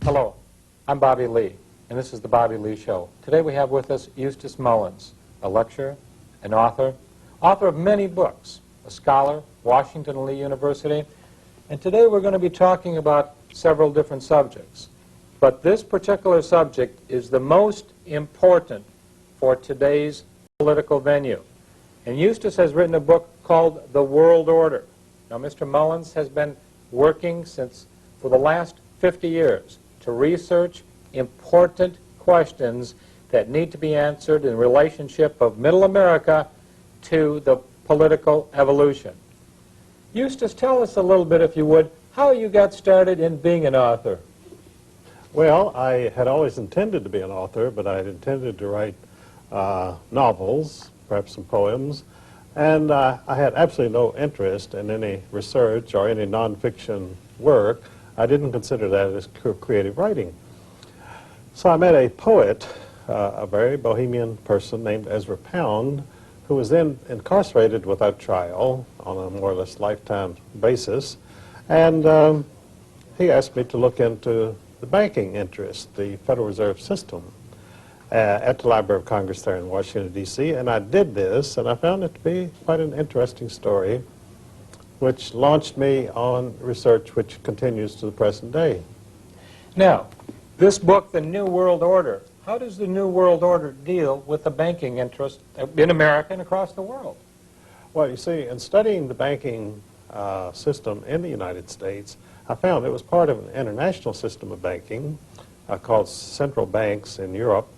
Hello, I'm Bobby Lee, and this is the Bobby Lee Show. Today we have with us Eustace Mullins, a lecturer, an author of many books, a scholar, Washington and Lee University, and today we're going to be talking about several different subjects. But this particular subject is the most important for today's political venue. And Eustace has written a book called The World Order. Now, Mr. Mullins has been working for the last 50 years to research important questions that need to be answered in the relationship of Middle America to the political evolution. Eustace, tell us a little bit, if you would, how you got started in being an author. Well, I had always intended to be an author, but I had intended to write novels, perhaps some poems, and I had absolutely no interest in any research or any nonfiction work. I didn't consider that as creative writing. So I met a poet, a very bohemian person named Ezra Pound, who was then incarcerated without trial on a more or less lifetime basis. And he asked me to look into the banking interest, the Federal Reserve System, at the Library of Congress there in Washington, D.C. And I did this, and I found it to be quite an interesting story, which launched me on research which continues to the present day. Now, this book, The New World Order, how does the New World Order deal with the banking interest in America and across the world? Well, you see, in studying the banking system in the United States, I found it was part of an international system of banking called central banks in Europe,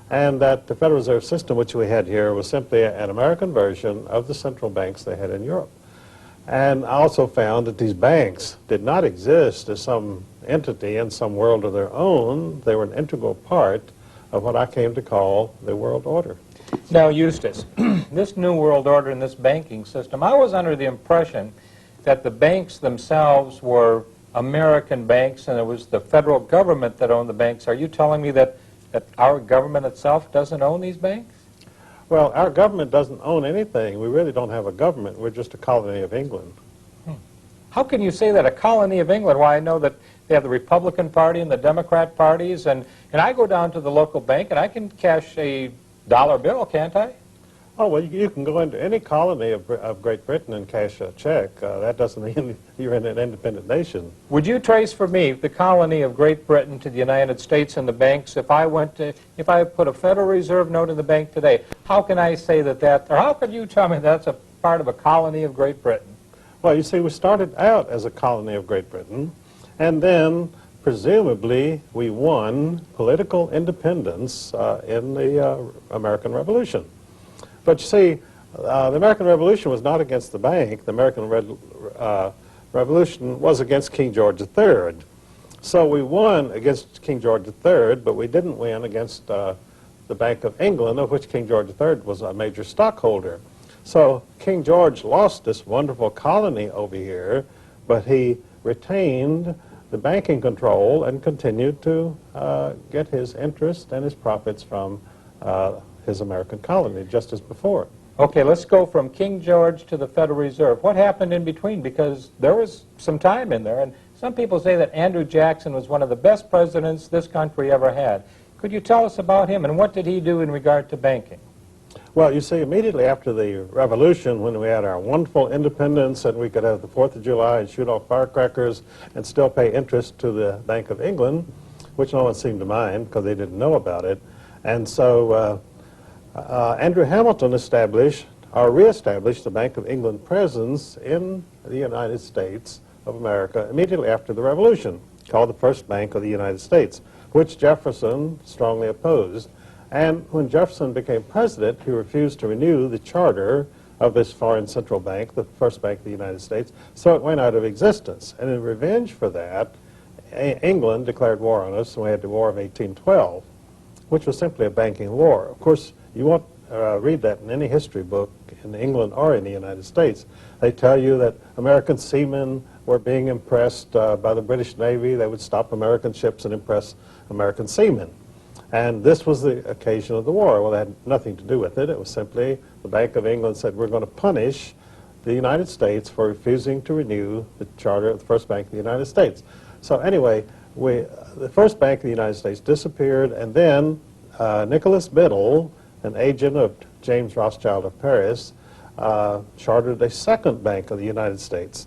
and that the Federal Reserve System, which we had here, was simply an American version of the central banks they had in Europe. And I also found that these banks did not exist as some entity in some world of their own. They were an integral part of what I came to call the world order. Now, Eustace, this New World Order and this banking system, I was under the impression that the banks themselves were American banks and it was the federal government that owned the banks. Are you telling me that our government itself doesn't own these banks? Well, our government doesn't own anything. We really don't have a government. We're just a colony of England. How can you say that, a colony of England? Why, I know that they have the Republican Party and the Democrat parties, and I go down to the local bank and I can cash a dollar bill, can't I? Oh, well, you can go into any colony of Great Britain and cash a check. That doesn't mean you're in an independent nation. Would you trace for me the colony of Great Britain to the United States and the banks? If I put a Federal Reserve note in the bank today, how can I say or how could you tell me that's a part of a colony of Great Britain? Well, you see, we started out as a colony of Great Britain, and then presumably we won political independence in the American Revolution. But you see, the American Revolution was not against the bank. The American Revolution was against King George III. So we won against King George III, but we didn't win against the Bank of England, of which King George III was a major stockholder. So King George lost this wonderful colony over here, but he retained the banking control and continued to get his interest and his profits from his American colony, just as before. Okay, let's go from King George to the Federal Reserve. What happened in between? Because there was some time in there, and some people say that Andrew Jackson was one of the best presidents this country ever had. Could you tell us about him, and what did he do in regard to banking? Well, you see, immediately after the Revolution, when we had our wonderful independence and we could have the 4th of July and shoot off firecrackers and still pay interest to the Bank of England, which no one seemed to mind because they didn't know about it. And so Andrew Hamilton established or reestablished the Bank of England presence in the United States of America immediately after the Revolution, called the First Bank of the United States, which Jefferson strongly opposed. And when Jefferson became president, he refused to renew the charter of this foreign central bank, the First Bank of the United States, so it went out of existence. And in revenge for that, England declared war on us, and we had the War of 1812, which was simply a banking war. Of course, you won't read that in any history book in England or in the United States. They tell you that American seamen were being impressed by the British Navy. They would stop American ships and impress American seamen. And this was the occasion of the war. Well, that had nothing to do with it. It was simply the Bank of England said, we're going to punish the United States for refusing to renew the charter of the First Bank of the United States. So anyway, the first bank of the United States disappeared, and then Nicholas Biddle, an agent of James Rothschild of Paris, chartered a second bank of the United States.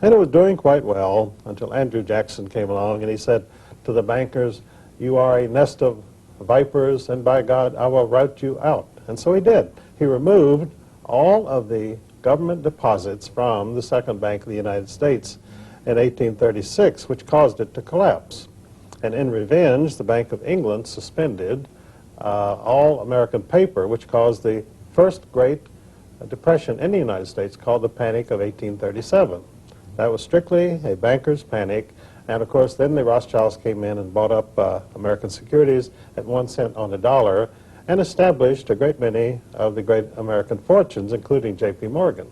And it was doing quite well until Andrew Jackson came along, and he said to the bankers, "You are a nest of vipers, and by God, I will rout you out." And so he did. He removed all of the government deposits from the second bank of the United States in 1836, which caused it to collapse. And in revenge, the Bank of England suspended all American paper, which caused the first Great Depression in the United States, called the Panic of 1837. That was strictly a banker's panic. And of course, then the Rothschilds came in and bought up American securities at 1 cent on the dollar and established a great many of the great American fortunes, including J.P. Morgan.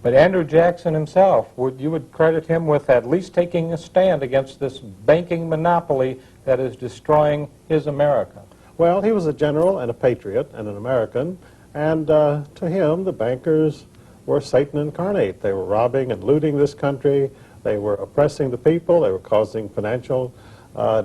But Andrew Jackson himself, you would credit him with at least taking a stand against this banking monopoly that is destroying his America. Well, he was a general and a patriot and an American, and to him, the bankers were Satan incarnate. They were robbing and looting this country. They were oppressing the people. They were causing financial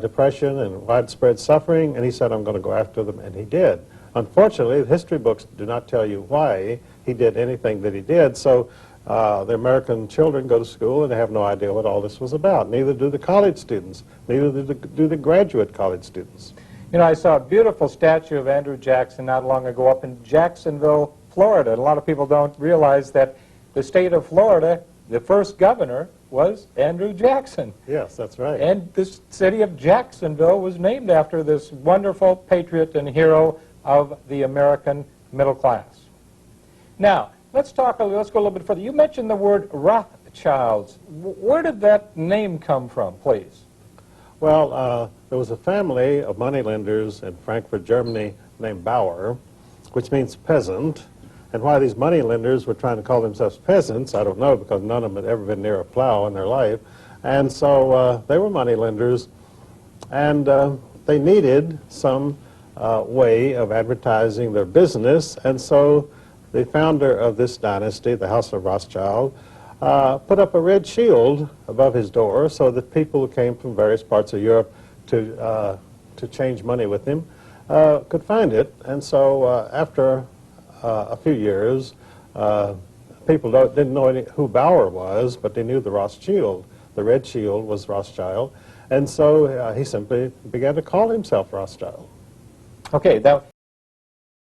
depression and widespread suffering, and he said, "I'm going to go after them," and he did. Unfortunately, the history books do not tell you why he did anything that he did, so the American children go to school and they have no idea what all this was about. Neither do the college students. Neither do the graduate college students. You know, I saw a beautiful statue of Andrew Jackson not long ago up in Jacksonville, Florida. And a lot of people don't realize that the state of Florida, the first governor was Andrew Jackson. Yes, that's right. And this city of Jacksonville was named after this wonderful patriot and hero of the American middle class. Now, let's go a little bit further. You mentioned the word Rothschilds. Where did that name come from, please? Well, there was a family of moneylenders in Frankfurt, Germany, named Bauer, which means peasant. And why these moneylenders were trying to call themselves peasants, I don't know, because none of them had ever been near a plow in their life. And so they were moneylenders, and they needed some way of advertising their business. And so the founder of this dynasty, the House of Rothschild, put up a red shield above his door so that people who came from various parts of Europe to change money with him could find it. And so after a few years, people didn't know who Bauer was, but they knew the Rothschild. The red shield was Rothschild. And so he simply began to call himself Rothschild. Okay, now